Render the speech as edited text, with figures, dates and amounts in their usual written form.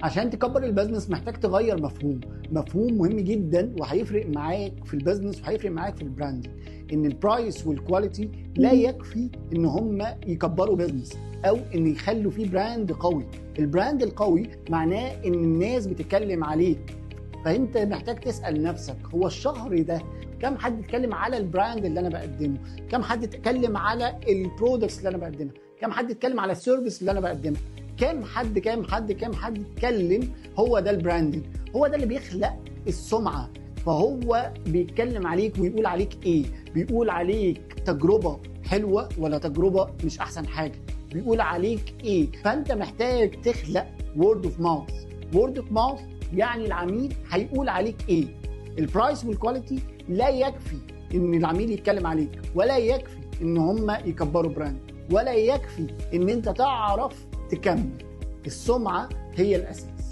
عشان تكبر البيزنس محتاج تغير مفهوم مهم جدا، وهيفرق معاك في البيزنس وهيفرق معاك في البراندنج. ان البرايس والكواليتي لا يكفي ان هم يكبروا بيزنس او ان يخلوا فيه براند قوي. البراند القوي معناه ان الناس بتتكلم عليك، فانت محتاج تسأل نفسك هو الشهر ده كم حد اتكلم على البراند اللي انا بقدمه، كم حد اتكلم على البرودكتس اللي انا بقدمها، كم حد اتكلم على السيرفيس اللي انا بقدمها، كم حد اتكلم. هو ده البراندنج، هو ده اللي بيخلق السمعة. فهو بيتكلم عليك ويقول عليك ايه؟ بيقول عليك تجربة حلوة ولا تجربة مش احسن حاجة؟ بيقول عليك ايه؟ فانت محتاج تخلق word of mouth. word of mouth يعني العميل هيقول عليك ايه. البرايس والكواليتي لا يكفي ان العميل يتكلم عليك، ولا يكفي ان هم يكبروا براند، ولا يكفي ان انت تعرف تكمل. السمعة هي الاساس.